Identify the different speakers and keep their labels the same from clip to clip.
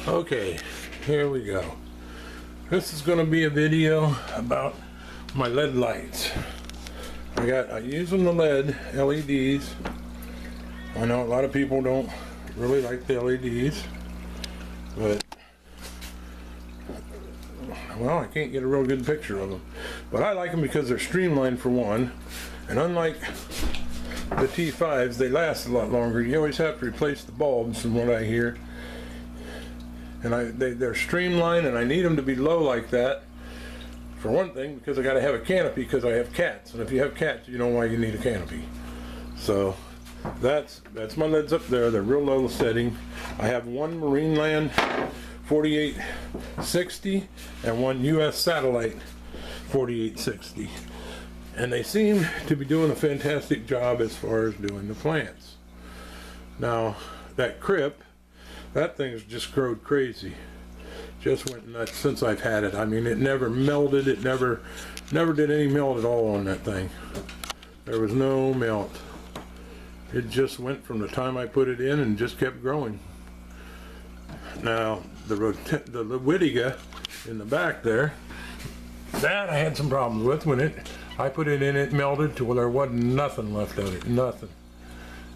Speaker 1: Okay, here we go. This is going to be a video about my LED lights. I'm using the LED LEDs. I know a lot of people don't really like the LEDs, but well, I can't get a real good picture of them. But I like them because they're streamlined for one, and unlike the T5s, they last a lot longer. You always have to replace the bulbs, from what I hear. And they're streamlined, and I need them to be low like that. For one thing, because I got to have a canopy because I have cats, and if you have cats, you know why you need a canopy. So that's my LEDs up there. They're real low setting. I have one Marineland 4860 and one US satellite 4860, and they seem to be doing a fantastic job as far as doing the plants. Now that crib, that thing's just growed crazy. Just went nuts since I've had it. I mean, it never melded. It never did any melt at all on that thing. There was no melt. It just went from the time I put it in and just kept growing. Now the Wittiga in the back there, that I had some problems with. When I put it in, it melted to where there wasn't nothing left of it. Nothing.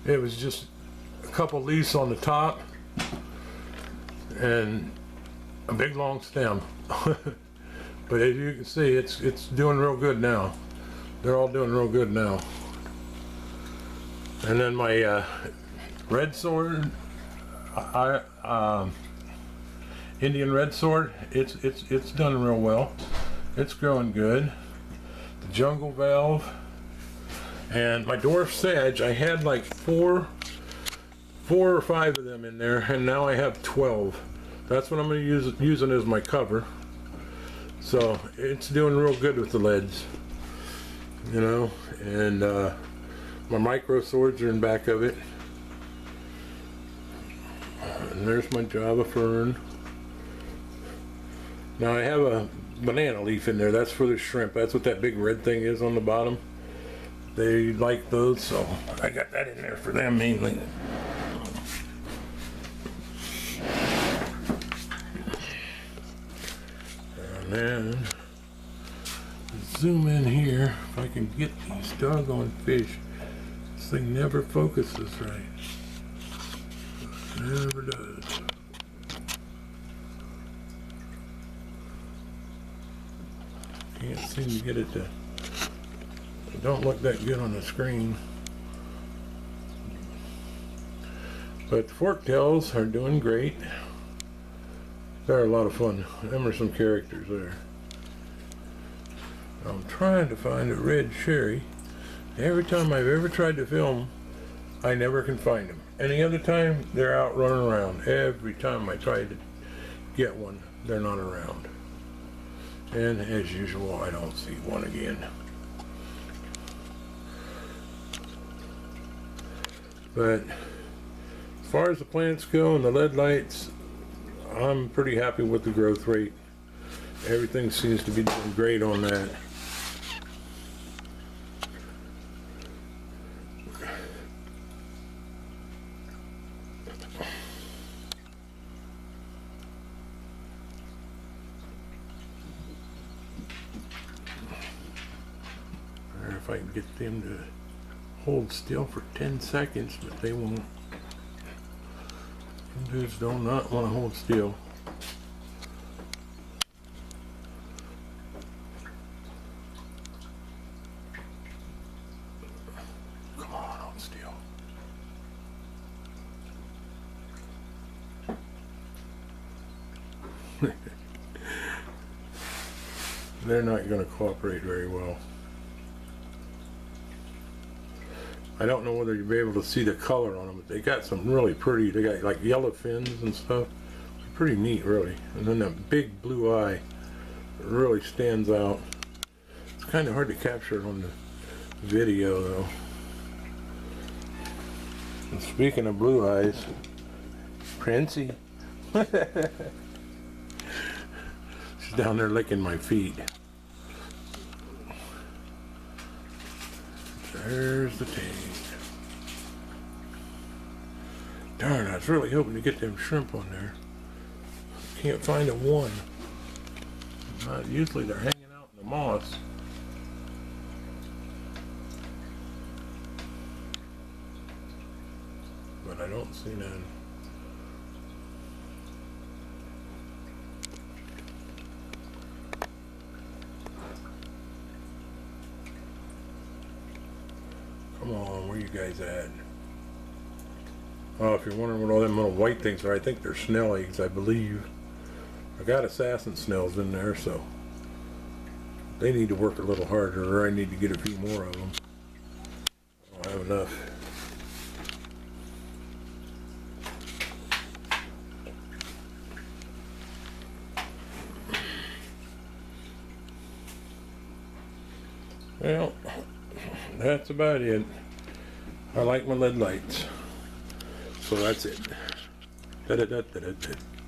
Speaker 1: It was just a couple leaves on the top and a big long stem. But as you can see, it's doing real good now. They're all doing real good now. And then my red sword, Indian red sword, it's done real well. It's growing good. The jungle valve and my dwarf sedge, I had like four or five of them in there, and now I have 12. That's what I'm going to use it as my cover. So it's doing real good with the LEDs, you know. And my micro swords are in back of it. And there's my Java fern. Now I have a banana leaf in there. That's for the shrimp. That's what that big red thing is on the bottom. They like those, so I got that in there for them mainly. And then zoom in here if I can get these doggone fish. This thing never focuses right. Never does. Can't seem to get it to. It don't look that good on the screen. But the forktails are doing great. They're a lot of fun. Them are some characters there. I'm trying to find a red sherry. Every time I've ever tried to film, I never can find them. Any other time, they're out running around. Every time I try to get one, they're not around. And as usual, I don't see one again. But as far as the plants go and the LED lights, I'm pretty happy with the growth rate. Everything seems to be doing great on that. If I can get them to hold still for 10 seconds, but they won't. Some dudes do not want to hold still. Come on, hold still. They're not going to cooperate very well. I don't know whether you'll be able to see the color on them, but they got some really pretty, they got like yellow fins and stuff. It's pretty neat, really. And then that big blue eye really stands out. It's kind of hard to capture on the video, though. And speaking of blue eyes, Princey. She's down there licking my feet. There's the tank. Darn, I was really hoping to get them shrimp on there. can't find a one. Usually they're hanging out in the moss. But I don't see none. Come on, where you guys at? Oh, if you're wondering what all them little white things are, I think they're snail eggs, I believe. I got assassin snails in there, so they need to work a little harder, or I need to get a few more of them. I don't have enough. Well, that's about it. I like my lead lights. So that's it. Da -da -da -da -da -da.